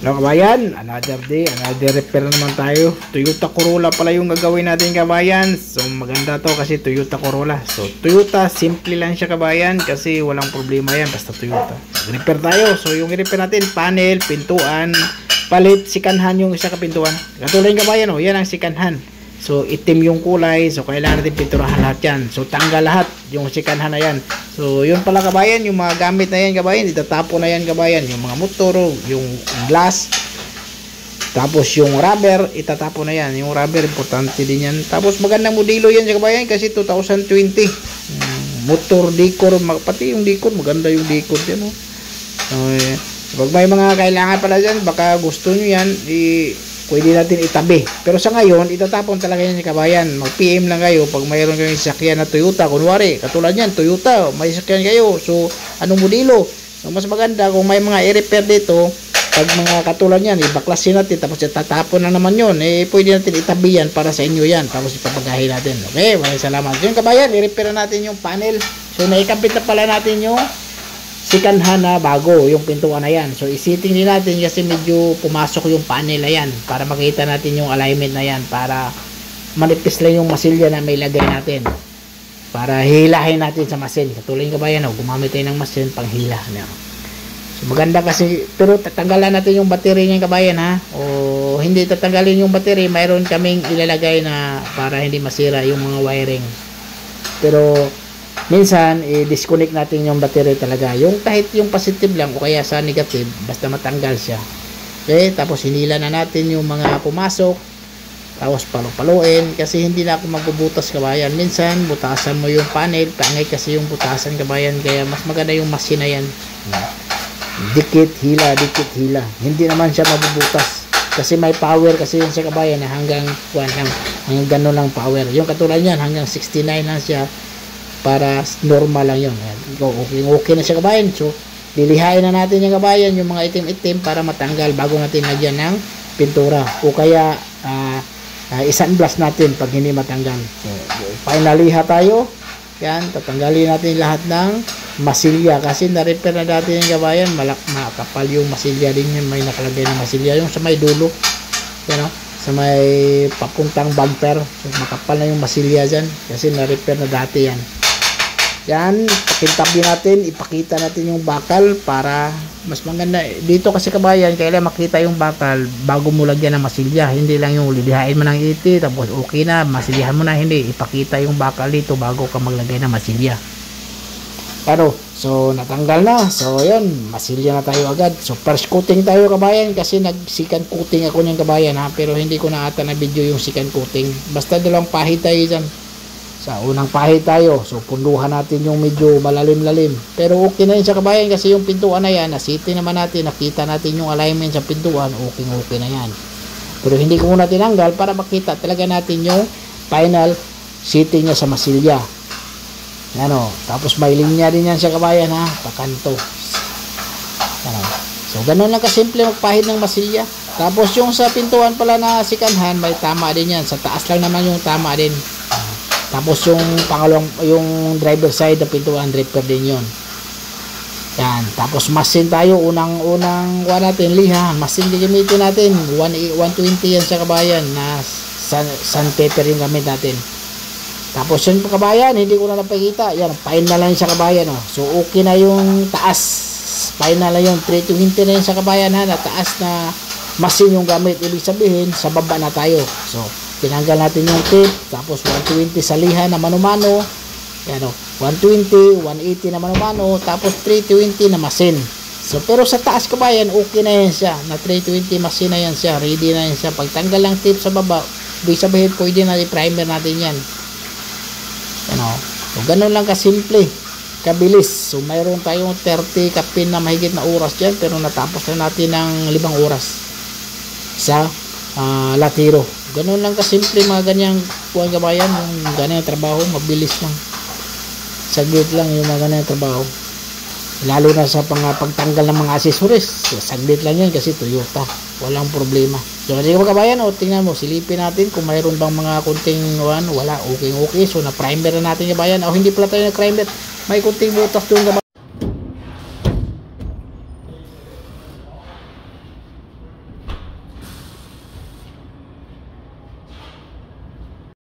No kabayan, another day, another repair naman tayo. Toyota Corolla pala yung gagawin natin kabayan. So maganda to kasi Toyota Corolla. So Toyota, simple lang siya kabayan kasi walang problema yan basta Toyota. Repair tayo. So yung repair natin, panel, pintuan, palit, sikanhan yung isa kapintuan. Katulad yung kabayan, oh, yan ang sikanhan. So itim yung kulay, so kailangan natin pinturahan lahat yan. So tanggal lahat yung sikanhan na yan. So yun pala kabayan, yung mga gamit na yan kabayan, itatapo na yan kabayan. Yung mga motor, yung glass, tapos yung rubber, itatapo na yan. Yung rubber, importante din yan. Tapos magandang modelo yan kabayan kasi 2020. Motor decor, pati yung decor, maganda yung decor yan. Oh. Pag may mga kailangan pala dyan, baka gusto nyo yan, pwede natin itabi. Pero sa ngayon, itatapon talaga yan sa kabayan. Mag-PM lang kayo pag mayroon kayong sasakyan na Toyota. Kunwari, katulad yan, Toyota, may sasakyan kayo. So, anong modelo? So, mas maganda kung may mga i-repair dito, pag mga katulad yan, ibaklasin natin, tapos itatapon na naman yun. Pwede natin itabi yan para sa inyo yan. Tapos ipapagahin natin. Okay, maraming salamat. Yung kabayan, i-repair natin yung panel. So, naikapit na pala natin yung sikanhan na bago, yung pintuan na yan. So isiting din natin kasi medyo pumasok yung panel na yan para makita natin yung alignment na yan, para manipis lang yung masilya na may lagay natin, para hilahin natin sa masin. Katulad yung kabayan, gumamit tayo ng masin pang hila. So maganda kasi, pero tatanggalan natin yung battery niya kabayan ha, o hindi tatanggalin yung battery, mayroon kaming ilalagay na para hindi masira yung mga wiring. Pero minsan, i-disconnect natin yung battery talaga. Yung kahit yung positive lang o kaya sa negative, basta matanggal siya. Okay, tapos hinila na natin yung mga pumasok. Tapos palupaluin kasi hindi na ako magbubutas kabayan. Minsan, butasan mo yung panel. Pangay kasi yung butasan kabayan. Kaya mas maganda yung machine na yan. Dikit, hila, dikit, hila. Hindi naman siya mabubutas. Kasi may power kasi yun sa kabayan na hanggang gano'n lang power. Yung katulad yan, hanggang 69 lang siya. Para normal lang yun. Okay na siya kabayan. So lilihain na natin yung kabayan, yung mga itim-itim para matanggal bago natin lagyan ng pintura, o kaya isan-blast natin pag hindi matanggal. So finaliha tayo. Yan, tatanggalin natin lahat ng masilya kasi na-repair na natin yung kabayan. Makapal yung masilya din yan, may nakalagay ng masilya yung sa may dulo, yan, sa may papuntang bumper. So makapal na yung masilya dyan kasi na-repair na dati yan. Yan, pakintabi natin, ipakita natin yung bakal para mas maganda. Dito kasi kabayan, kailangan makita yung bakal bago mo lagyan ng masilya. Hindi lang yung lilihain mo ng iti, tapos okay na, masilyahan mo na. Hindi, ipakita yung bakal dito bago ka maglagay ng masilya. Ano? So, natanggal na. So, yun, masilya na tayo agad. So, first coating tayo kabayan kasi nag-second coating ako niyang kabayan ha. Pero hindi ko na ata na video yung second coating. Basta dalawang pahid tayo dyan. Sa unang pahid tayo, so punduhan natin yung medyo malalim-lalim. Pero okay na yun sa kabayan kasi yung pintuan na yan, nasiti naman natin, nakita natin yung alignment sa pintuan, okay na yan. Pero hindi ko muna tinanggal para makita talaga natin yung final sitting niya sa masilya. Ano, tapos may linya din yan sa kabayan ha, pakanto. Ano. So ganun lang kasimple magpahid ng masilya. Tapos yung sa pintuan pala na sikanhan, may tama din yan. Sa taas lang naman yung tama din. Tapos yung pangalawang, yung driver side na pintuan, repair din yun. Yan. Tapos masin tayo, unang kuha natin, liha. Masin gagamitin natin. 120 yan sa kabayan na sandpaper yung gamit natin. Tapos yun kabayan, hindi ko na napakita. Yan, fine na lang sa kabayan. Oh. So okay na yung taas. Fine na lang yung 320 na yun sa kabayan ha. Na taas na masin yung gamit. Ibig sabihin, sa baba na tayo. So tinanggal natin yung tip, tapos 120 sa liha na mano-mano, yan o, 120, 180 na mano-mano, tapos 320 na masin. So pero sa taas kabayan, okay na yan siya, na 320 masin na yan siya, ready na yan siya. Pagtanggal lang tip sa baba, ibig sabihin pwede na i-primer natin yan. Yan o, so ganun lang kasimple, kabilis. So mayroon tayong 30 kapin na mahigit na oras dyan, pero natapos na natin ng 5 oras sa latiro. Ganun lang kasimple mga ganyang kuwan kabayan, yung ganyang trabaho, mabilis lang, saglit lang yung mga ganyang trabaho, lalo na sa pagtanggal ng mga accessories. Saglit lang yan kasi Toyota, walang problema. So kasi kabayan, o tingnan mo, silipin natin kung mayroon bang mga kunting wala, okay. So na primer na natin kabayan, o hindi pala tayo na primer, may kunting butas doon kabayan.